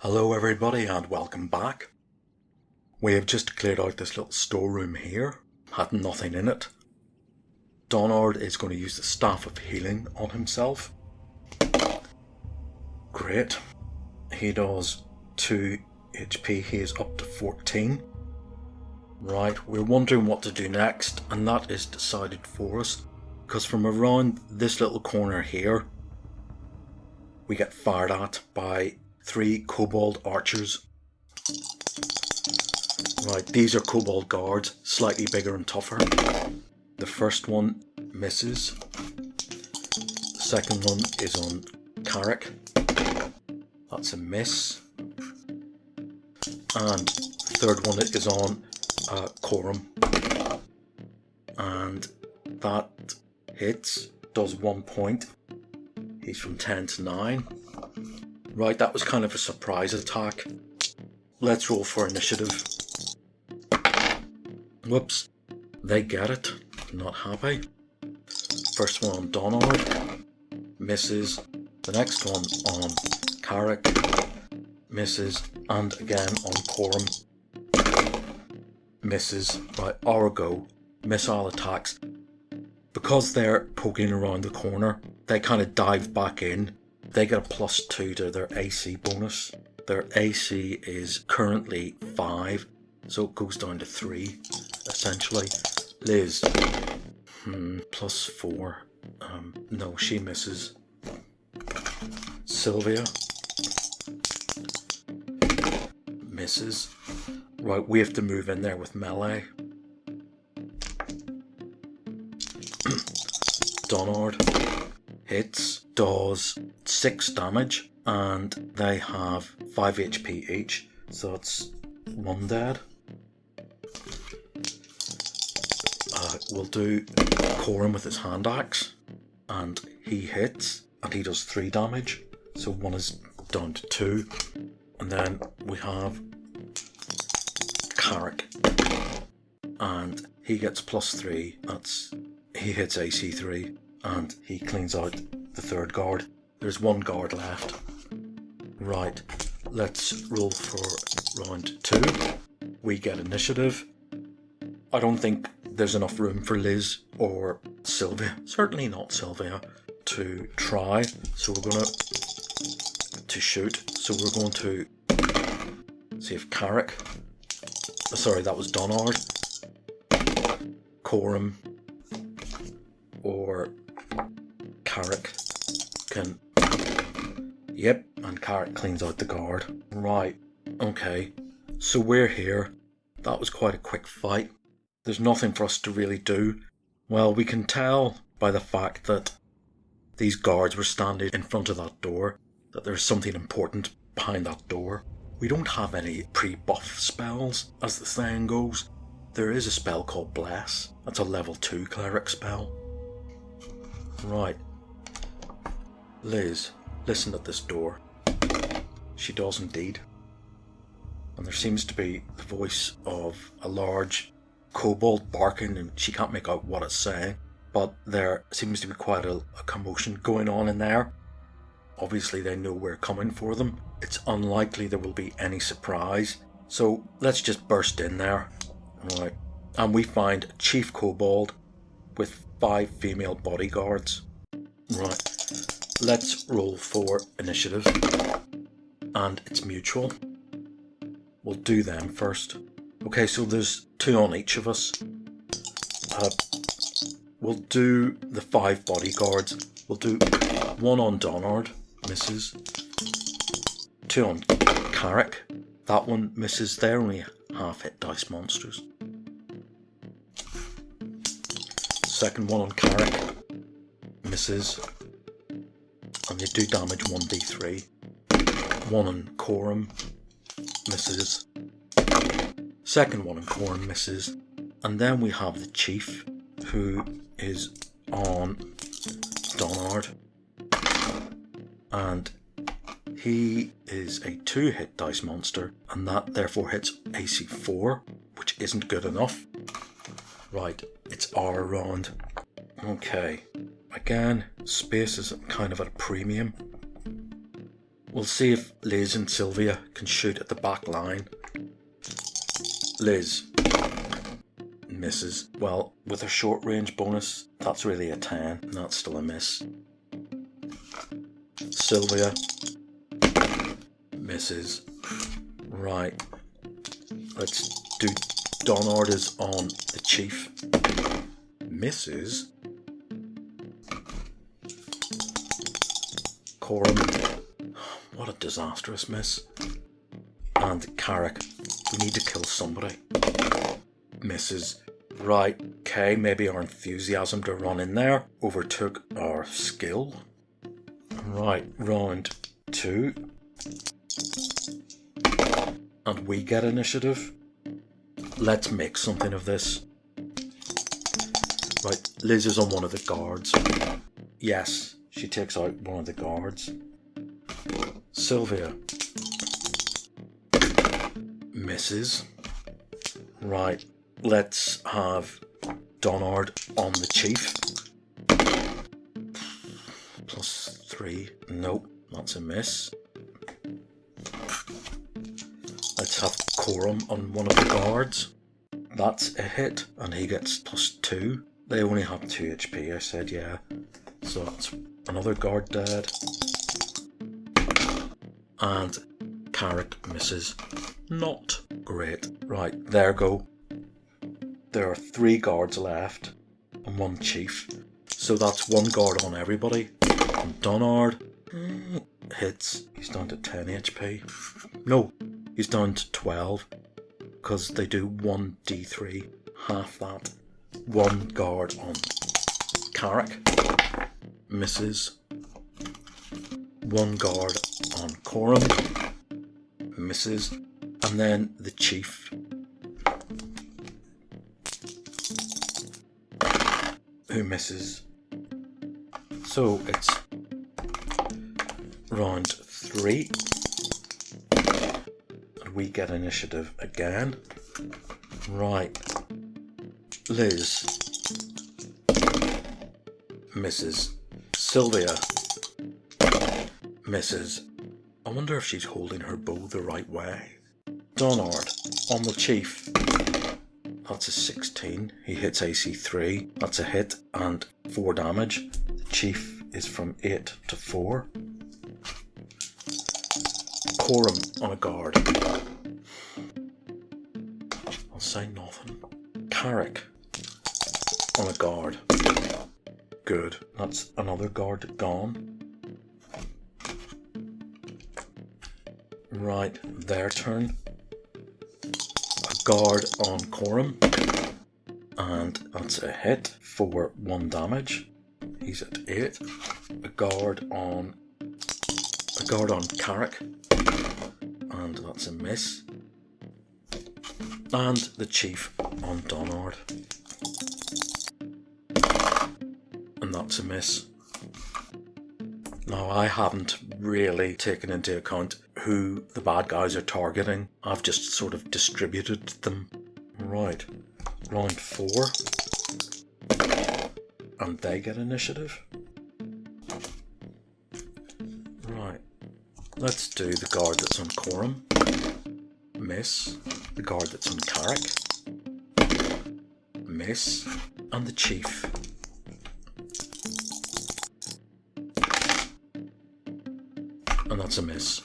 Hello everybody and welcome back. We have just cleared out this little storeroom here, had nothing in it. Donard is going to use the Staff of Healing on himself. Great. He does 2 HP, he is up to 14. Right, we're wondering what to do next, and that is decided for us, because from around this little corner here, we get fired at by 3 Kobold archers. Right, these are Kobold guards, slightly bigger and tougher. The first one misses. The second one is on Carrick. That's a miss. And the third one is on Quorum. And that hits, does 1 point. He's from 10 to 9. Right, that was kind of a surprise attack. Let's roll for initiative. Whoops. They get it. Not happy. First one on Donard. Misses. The next one on Carrick. Misses. And again on Quorum. Misses. Right, our go. Missile attacks. Because they're poking around the corner, they kind of dive back in. They get a +2 to their AC bonus. Their AC is currently 5, so it goes down to 3, essentially. Liz, +4. No, she misses. Sylvia misses. Right, we have to move in there with melee. Donard hits, does 6 damage, and they have 5 HP each, so it's 1 dead. We'll do Quorum with his hand axe, and he hits, and he does 3 damage, so 1 is down to 2. And then we have Carrick, and he gets +3, he hits AC 3, and he cleans out the third guard. There's 1 guard left. Right, let's roll for round 2. We get initiative. I don't think there's enough room for Liz or Sylvia, certainly not Sylvia, to try. So we're going to shoot. So we're going to see if Carrick, sorry, that was Donard, Quorum, or Carrick can... Yep, and Carrick cleans out the guard. Right, okay, so we're here. That was quite a quick fight. There's nothing for us to really do. Well, we can tell by the fact that these guards were standing in front of that door that there's something important behind that door. We don't have any pre-buff spells, as the saying goes. There is a spell called Bless. That's a level 2 cleric spell. Right. Liz, listen at this door. She does indeed. And there seems to be the voice of a large kobold barking, and she can't make out what it's saying. But there seems to be quite a commotion going on in there. Obviously they know we're coming for them. It's unlikely there will be any surprise. So let's just burst in there. Right. And we find a chief kobold with 5 female bodyguards. Right. Let's roll for initiative. And it's mutual. We'll do them first. Okay, so there's 2 on each of us. We'll do the 5 bodyguards. We'll do 1 on Donard, misses. 2 on Carrick. That one misses. They're only half hit dice monsters. Second one on Carrick, misses. And they do damage 1d3. 1 on Quorum, misses. Second one on Quorum, misses. And then we have the chief, who is on Donard. And he is a 2-hit dice monster, and that therefore hits AC 4, which isn't good enough. Right, it's our round. Okay, again, space is kind of at a premium. We'll see if Liz and Sylvia can shoot at the back line. Liz misses. Well, with a short range bonus, that's really a 10, and that's still a miss. Sylvia misses. Right. Let's do Donard is on the chief. Misses. Coram. What a disastrous miss. And Carrick. We need to kill somebody. Misses. Right, okay, maybe our enthusiasm to run in there overtook our skill. Right, round 2. And we get initiative. Let's make something of this. Right, Liz is on one of the guards. Yes, she takes out one of the guards. Sylvia misses. Right, let's have Donard on the chief. +3. Nope, that's a miss. Let's have Coram on one of the guards. That's a hit, and he gets +2. They only have 2 HP, I said, yeah. So that's another guard dead. And Carrick misses. Not great. Right, there go. There are 3 guards left and 1 chief. So that's 1 guard on everybody. And Donard hits. He's down to 10 HP. No, he's down to 12. Because they do 1d3. Half that. 1 guard on Carrick. Misses. 1 guard on Coram. Misses. And then the chief. Who misses. So it's round 3. And we get initiative again. Right. Liz misses. Sylvia misses. I wonder if she's holding her bow the right way. Donard on the chief. That's a 16. He hits AC 3. That's a hit and 4 damage. The chief is from 8 to 4. Coram on a guard. I'll say nothing. Carrick on a guard. Good. That's another guard gone. Right, their turn. A guard on Coram. And that's a hit for 1 damage. He's at 8. A guard on Carrick. And that's a miss. And the chief on Donard. And that's a miss. Now, I haven't really taken into account who the bad guys are targeting. I've just sort of distributed them. Right, round 4. And they get initiative. Right, let's do the guard that's on Coram. Miss. The guard that's on Carrick. Miss. And the chief. And that's a miss.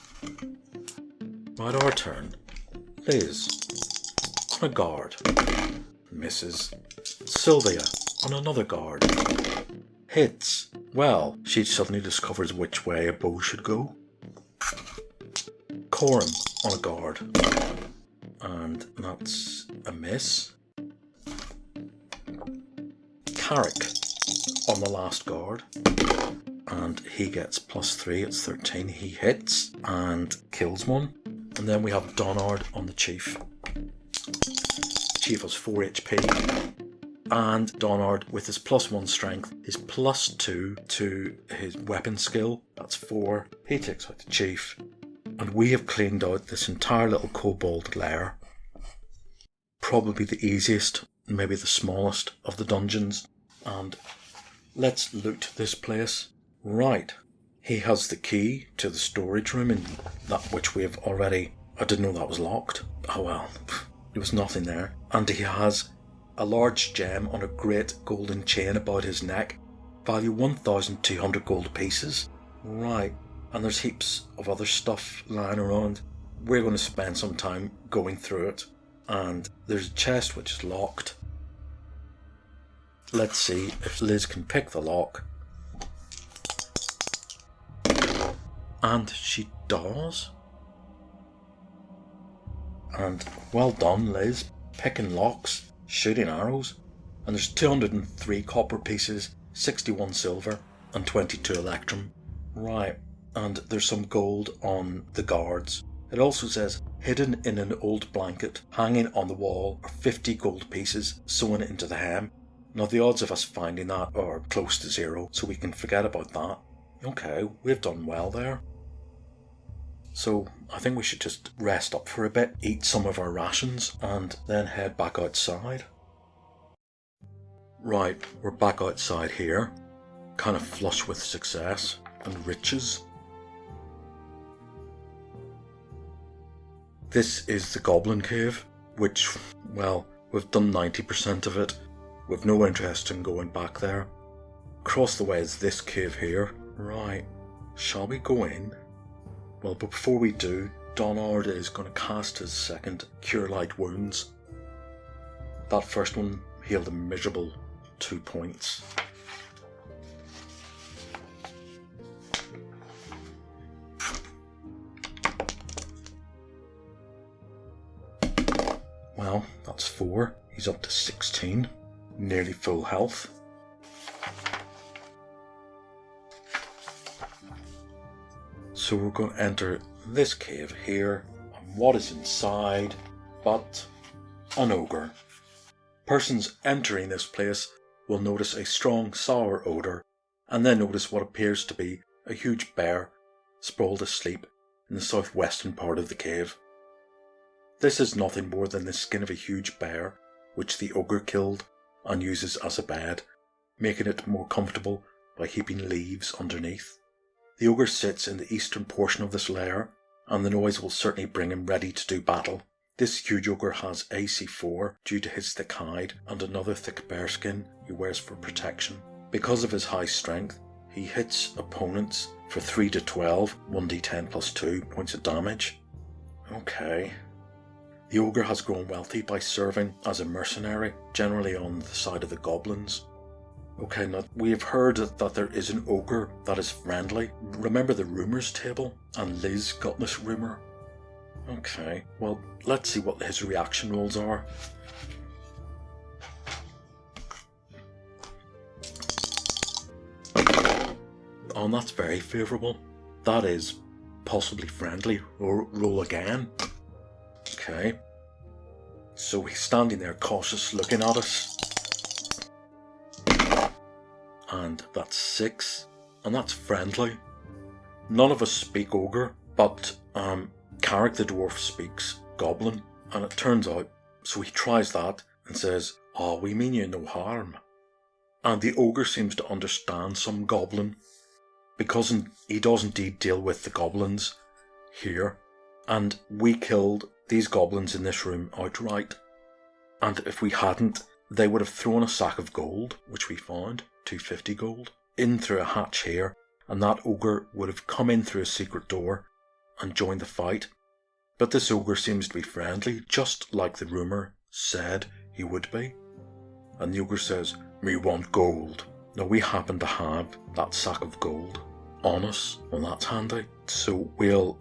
Right, our turn. Liz on a guard. Misses. Sylvia on another guard. Hits. Well, she suddenly discovers which way a bow should go. Coram on a guard. And that's a miss. Carrick on the last guard. And he gets +3, it's 13. He hits and kills one. And then we have Donard on the chief. Chief has 4 HP. And Donard, with his +1 strength, his +2 to his weapon skill, that's 4. He takes out the chief. And we have cleaned out this entire little kobold lair. Probably the easiest, maybe the smallest of the dungeons. And let's loot this place. Right, He has the key to the storage room, and that which we have already... I didn't know that was locked. Oh well, there was nothing there. And he has a large gem on a great golden chain about his neck. Value 1,200 gold pieces. Right, and there's heaps of other stuff lying around. We're going to spend some time going through it. And there's a chest which is locked. Let's see if Liz can pick the lock. And she does. And well done, Liz. Picking locks, shooting arrows. And there's 203 copper pieces, 61 silver, and 22 electrum. Right, and there's some gold on the guards. It also says, hidden in an old blanket, hanging on the wall, are 50 gold pieces sewn into the hem. Now the odds of us finding that are close to 0, so we can forget about that. Okay, we've done well there. So I think we should just rest up for a bit, eat some of our rations, and then head back outside. Right, we're back outside here, kind of flush with success and riches. This is the Goblin Cave, which, well, we've done 90% of it. We've no interest in going back there. Across the way is this cave here. Right, shall we go in? Well, but before we do, Donard is going to cast his second Cure Light Wounds. That first one healed a miserable 2 points. Well, that's 4. He's up to 16. Nearly full health. So we're going to enter this cave here, and what is inside but an ogre. Persons entering this place will notice a strong sour odour, and then notice what appears to be a huge bear sprawled asleep in the southwestern part of the cave. This is nothing more than the skin of a huge bear, which the ogre killed and uses as a bed, making it more comfortable by heaping leaves underneath. The ogre sits in the eastern portion of this lair, and the noise will certainly bring him ready to do battle. This huge ogre has AC 4 due to his thick hide and another thick bear skin he wears for protection. Because of his high strength, he hits opponents for 3 to 12, 1d10 plus 2 points of damage. Okay. The ogre has grown wealthy by serving as a mercenary, generally on the side of the goblins. Okay, now we have heard that there is an ogre that is friendly. Remember the rumours table? And Liz got this rumour. Okay, well, let's see what his reaction rolls are. Oh, and that's very favourable. That is possibly friendly. Roll again. Okay. So he's standing there cautious looking at us. And that's 6. And that's friendly. None of us speak ogre, but Carrick the dwarf speaks goblin. And it turns out, so he tries that and says, "Oh, we mean you no harm." And the ogre seems to understand some goblin, because he does indeed deal with the goblins here. And we killed these goblins in this room outright. And if we hadn't, they would have thrown a sack of gold, which we found, 250 gold, in through a hatch here, and that ogre would have come in through a secret door and joined the fight. But this ogre seems to be friendly, just like the rumour said he would be. And the ogre says, "Me want gold." Now we happen to have that sack of gold on us. Well, that's handy. So we'll,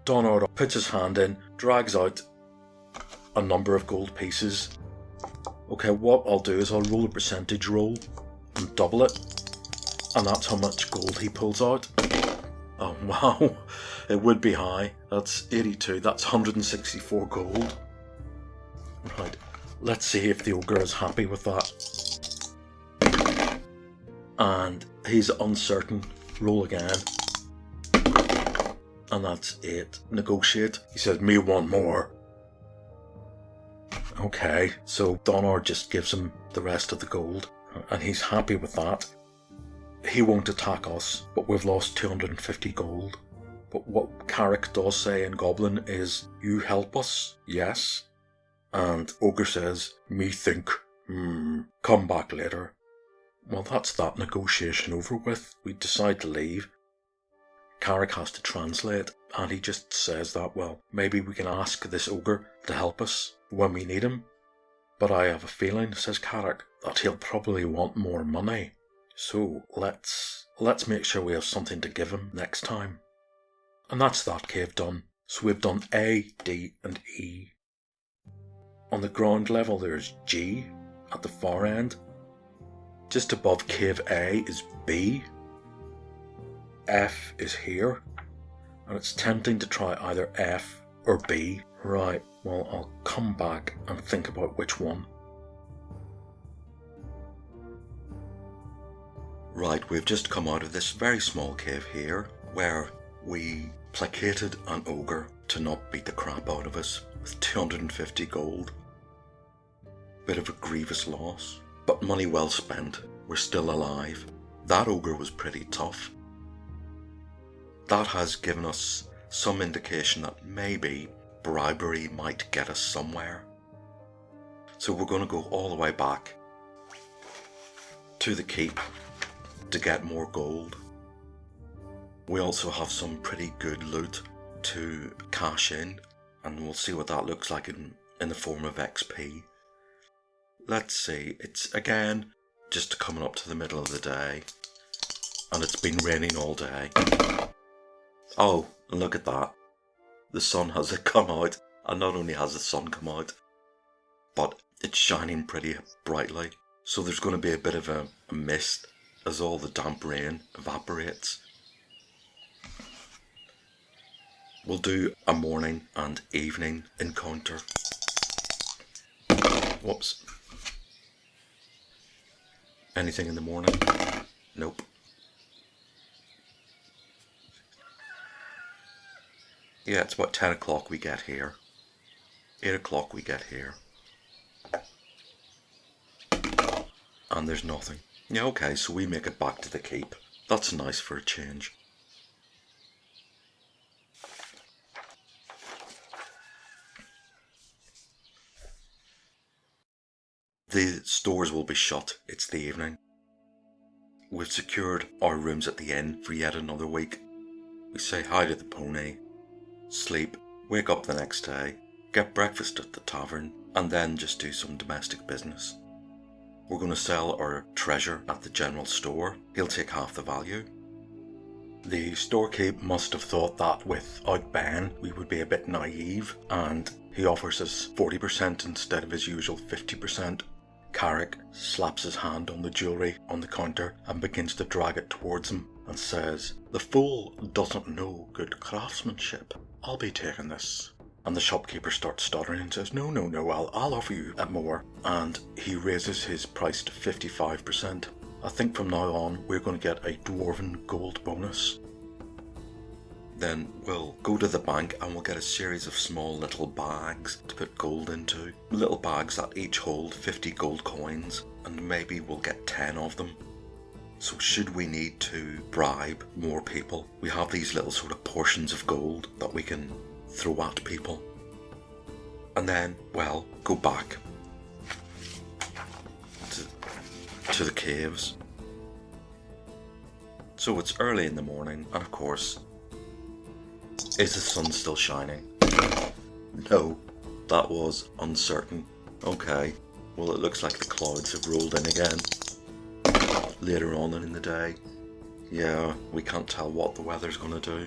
Donard puts his hand in, drags out a number of gold pieces. Okay, what I'll do is I'll roll a percentage roll and double it. And that's how much gold he pulls out. Oh wow, it would be high. That's 82, that's 164 gold. Right, let's see if the ogre is happy with that. And he's uncertain. Roll again. And that's 8. Negotiate. He says, "Me want more." Okay, so Donard just gives him the rest of the gold, and he's happy with that. he won't attack us, but we've lost 250 gold. But what Carrick does say in Goblin is, you help us, yes? And Ogre says, me think, come back later. Well, that's that negotiation over with. We decide to leave. Carrick has to translate, and he just says that, well, maybe we can ask this Ogre to help us when we need him. But I have a feeling, says Carrick, that he'll probably want more money. So let's make sure we have something to give him next time. And that's that cave done. So we've done A, D, and E. On the ground level there's G at the far end. Just above cave A is B. F is here. And it's tempting to try either F or B. Right, well, I'll come back and think about which one. Right, we've just come out of this very small cave here, where we placated an ogre to not beat the crap out of us with 250 gold. Bit of a grievous loss, but money well spent. We're still alive. That ogre was pretty tough. That has given us some indication that maybe bribery might get us somewhere. So we're going to go all the way back to the keep to get more gold. We also have some pretty good loot to cash in, and we'll see what that looks like in the form of XP. Let's see, it's again just coming up to the middle of the day, and it's been raining all day. Oh, and look at that. The sun has come out, and not only has the sun come out, but it's shining pretty brightly. So there's going to be a bit of a mist as all the damp rain evaporates. We'll do a morning and evening encounter. Whoops. Anything in the morning? Nope. Yeah, it's about 10 o'clock we get here. 8 o'clock we get here. And there's nothing. Yeah, okay, so we make it back to the keep. That's nice for a change. The stores will be shut. It's the evening. We've secured our rooms at the inn for yet another week. We say hi to the pony, sleep, wake up the next day, get breakfast at the tavern, and then just do some domestic business. We're going to sell our treasure at the general store. He'll take half the value. The storekeep must have thought that without Ben we would be a bit naive, and he offers us 40% instead of his usual 50%. Carrick slaps his hand on the jewellery on the counter and begins to drag it towards him and says, "The fool doesn't know good craftsmanship. I'll be taking this." And the shopkeeper starts stuttering and says, No, I'll offer you more. And he raises his price to 55%. I think from now on we're going to get a dwarven gold bonus. Then we'll go to the bank and we'll get a series of small little bags to put gold into. Little bags that each hold 50 gold coins, and maybe we'll get 10 of them. So should we need to bribe more people, we have these little sort of portions of gold that we can throw at people. And then, well, go back to the caves. So it's early in the morning, and of course, is the sun still shining? No, that was uncertain. Okay, well it looks like the clouds have rolled in again. Later on in the day. Yeah, we can't tell what the weather's gonna do.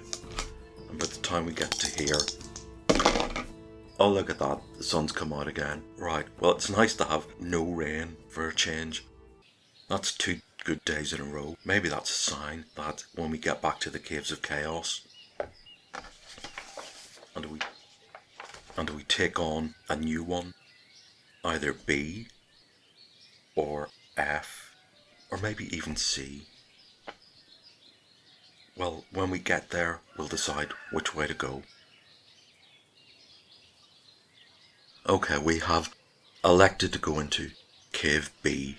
And by the time we get to here... Oh, look at that, the sun's come out again. Right, well it's nice to have no rain for a change. That's 2 good days in a row. Maybe that's a sign that when we get back to the Caves of Chaos, and we take on a new one, either B or F or maybe even C. Well, when we get there, we'll decide which way to go. Okay, we have elected to go into Cave B.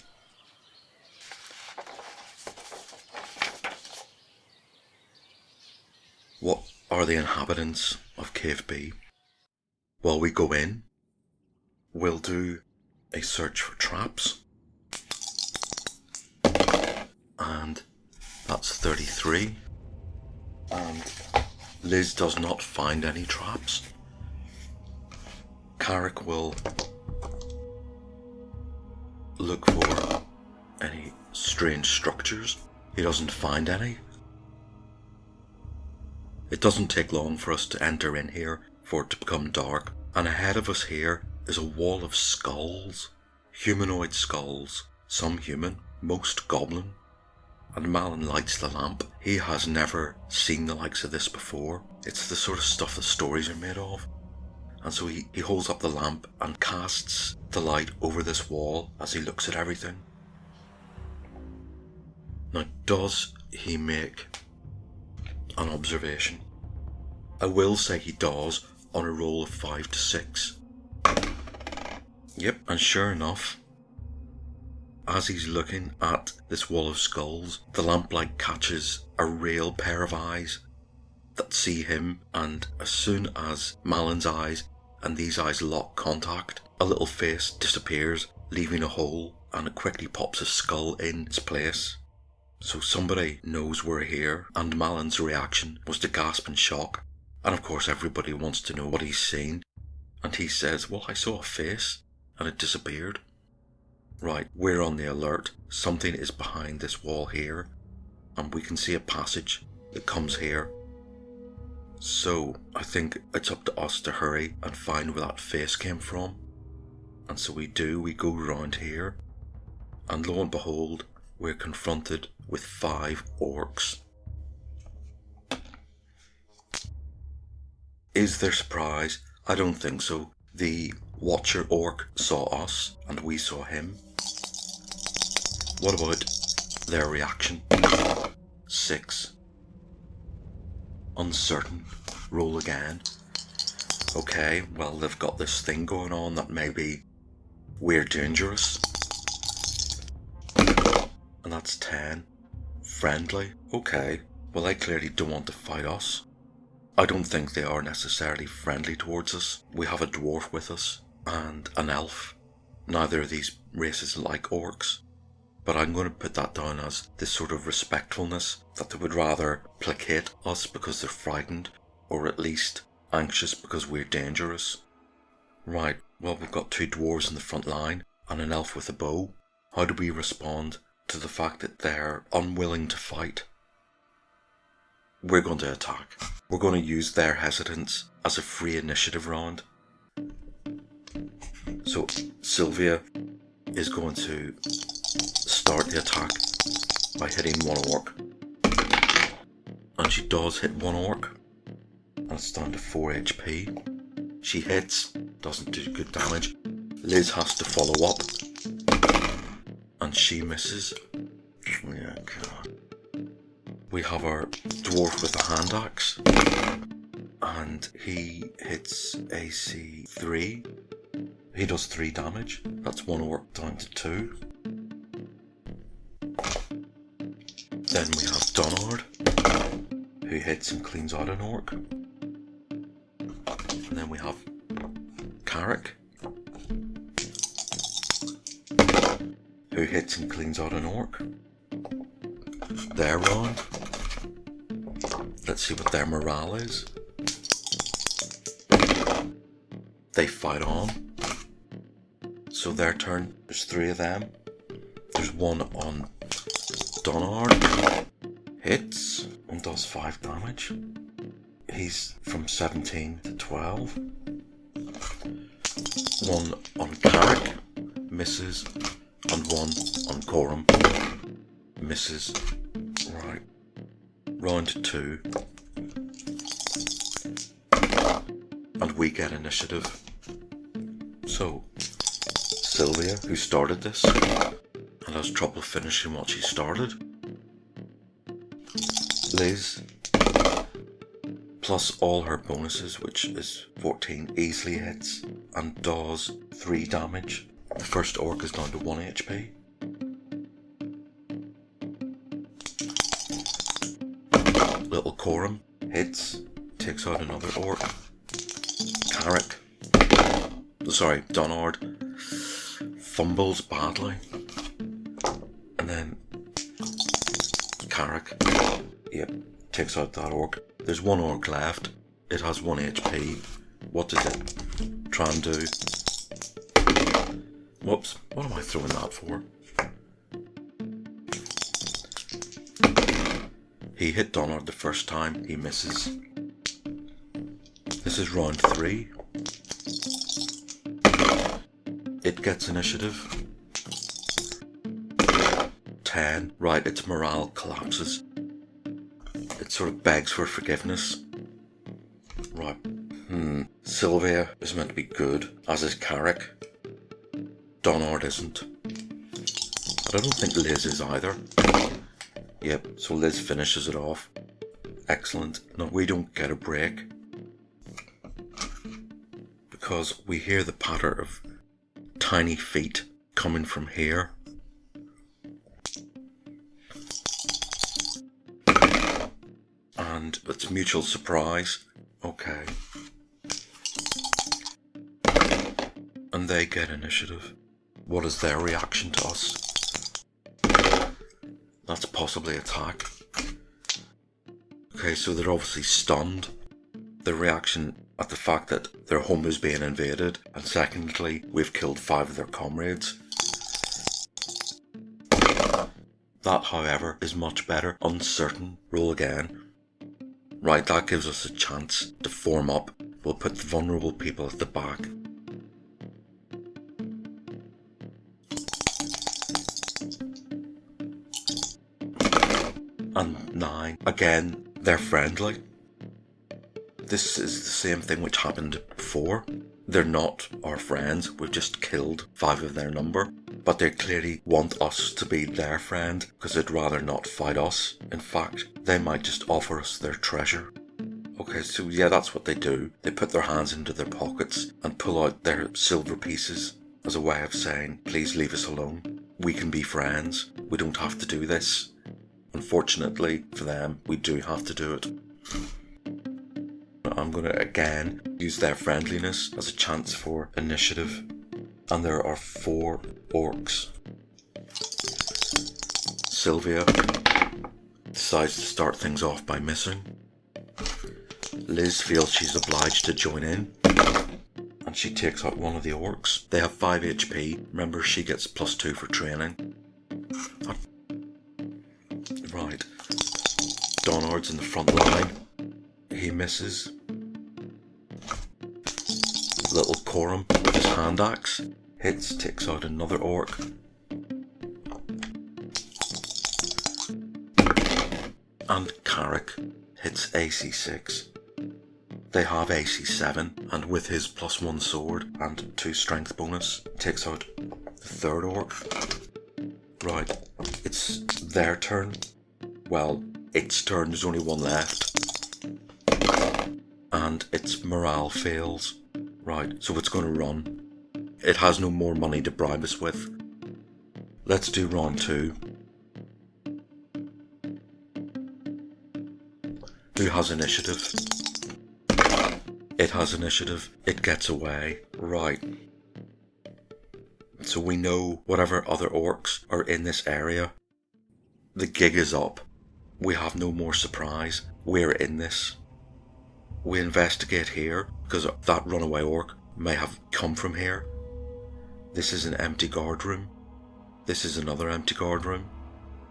What are the inhabitants of Cave B? Well, we go in. We'll do a search for traps. And that's 33. And Liz does not find any traps. Carrick will look for any strange structures. He doesn't find any. It doesn't take long for us to enter in here for it to become dark, and ahead of us here is a wall of skulls. Humanoid skulls, some human, most goblin. And Malin lights the lamp. He has never seen the likes of this before. It's the sort of stuff that stories are made of. And so he holds up the lamp and casts the light over this wall as he looks at everything. Now, does he make an observation? I will say he does on a roll of 5 to 6. Yep, and sure enough, as he's looking at this wall of skulls, the lamplight catches a real pair of eyes that see him, and as soon as Malin's eyes and these eyes lock contact, a little face disappears, leaving a hole, and it quickly pops a skull in its place. So somebody knows we're here, and Malin's reaction was to gasp in shock. And of course everybody wants to know what he's seen, and he says, well, I saw a face, and it disappeared. Right, we're on the alert. Something is behind this wall here, and we can see a passage that comes here. So I think it's up to us to hurry and find where that face came from. And so we do, we go round here, and lo and behold, we're confronted with 5 orcs. Is there surprise? I don't think so. The Watcher orc saw us, and we saw him. What about their reaction? 6. Uncertain. Roll again. Okay, well, they've got this thing going on that maybe we're dangerous. And that's 10. Friendly. Okay, well, they clearly don't want to fight us. I don't think they are necessarily friendly towards us. We have a dwarf with us and an elf. Neither of these races like orcs, but I'm going to put that down as this sort of respectfulness, that they would rather placate us because they're frightened, or at least anxious because we're dangerous. Right, well, we've got 2 dwarves in the front line and an elf with a bow. How do we respond to the fact that they're unwilling to fight? We're going to attack. We're going to use their hesitance as a free initiative round. So Sylvia is going to start the attack by hitting 1 orc. And she does hit 1 orc. And it's down to 4 HP. She hits, doesn't do good damage. Liz has to follow up. And she misses. Yeah, God. We have our dwarf with a hand axe, and he hits AC 3. He does 3 damage. That's 1 orc down to 2. Then we have Donard, who hits and cleans out an orc. And then we have Carrick, who hits and cleans out an orc. Their round. Let's see what their morale is. They fight on. So their turn, there's 3 of them. There's 1 on Donard. Hits and does 5 damage. He's from 17 to 12. 1 on Carrick. Misses. And 1 on Coram. Misses. Right. Round 2. And we get initiative. So, Sylvia, who started this, and has trouble finishing what she started. Liz, plus all her bonuses, which is 14, easily hits and does 3 damage. The first orc is down to 1 HP. Little Coram Hits, takes out another orc. Carrick, sorry, Donard, fumbles badly. And then Carrick, yep, takes out that orc. There's one orc left. It has 1 HP. What does it try and do? Whoops, what am I throwing that for? He hit Donard the first time, he misses. This is round 3. It gets initiative. 10. Right, its morale collapses. It sort of begs for forgiveness. Right. Sylvia is meant to be good, as is Carrick. Donard isn't. But I don't think Liz is either. Yep, so Liz finishes it off. Excellent. Now we don't get a break, because we hear the patter of tiny feet coming from here. And it's mutual surprise. Okay. And they get initiative. What is their reaction to us? That's possibly attack. Okay, so they're obviously stunned. Their reaction at the fact that their home is being invaded, and secondly, we've killed 5 of their comrades. That, however, is much better. Uncertain. Roll again. Right, that gives us a chance to form up. We'll put the vulnerable people at the back. And 9. Again, they're friendly. This is the same thing which happened before. They're not our friends, we've just killed 5 of their number. But they clearly want us to be their friend, because they'd rather not fight us. In fact, they might just offer us their treasure. Okay, so yeah, that's what they do. They put their hands into their pockets and pull out their silver pieces as a way of saying, please leave us alone. We can be friends. We don't have to do this. Unfortunately for them, we do have to do it. I'm going to again use their friendliness as a chance for initiative. And there are 4 orcs. Sylvia decides to start things off by missing. Liz feels she's obliged to join in, and she takes out one of the orcs. They have 5 HP. Remember, she gets +2 for training. Right. Donard's in the front line. He misses. Little Coram with his hand axe hits, takes out another orc. And Carrick hits AC 6. They have AC 7, and with his +1 sword and 2 strength bonus, takes out the 3rd orc. Right, it's their turn. Well, its turn, there's only 1 left. And its morale fails. Right, so it's going to run. It has no more money to bribe us with. Let's do round 2. Who has initiative? It has initiative. It gets away. Right. So we know whatever other orcs are in this area, the gig is up. We have no more surprise. We're in this. We investigate here, because that runaway orc may have come from here. This is an empty guard room. This is another empty guard room.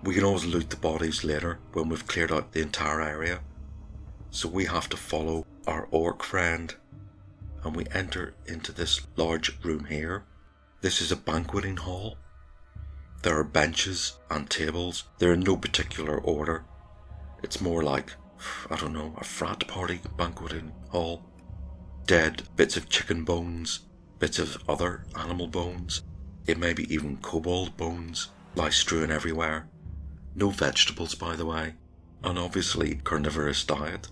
We can always loot the bodies later when we've cleared out the entire area. So we have to follow our orc friend, and we enter into this large room here. This is a banqueting hall. There are benches and tables. They're in no particular order. It's more like, I don't know, a frat party banqueting hall. Dead bits of chicken bones, bits of other animal bones, it may be even kobold bones, lie strewn everywhere. No vegetables, by the way, and obviously carnivorous diet.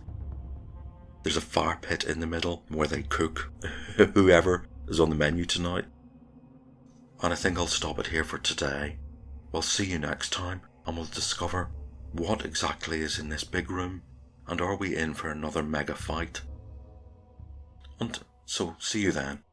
There's a fire pit in the middle where they cook whoever is on the menu tonight. And I think I'll stop it here for today. We'll see you next time, and we'll discover what exactly is in this big room, And are we in for another mega fight? And so, see you then.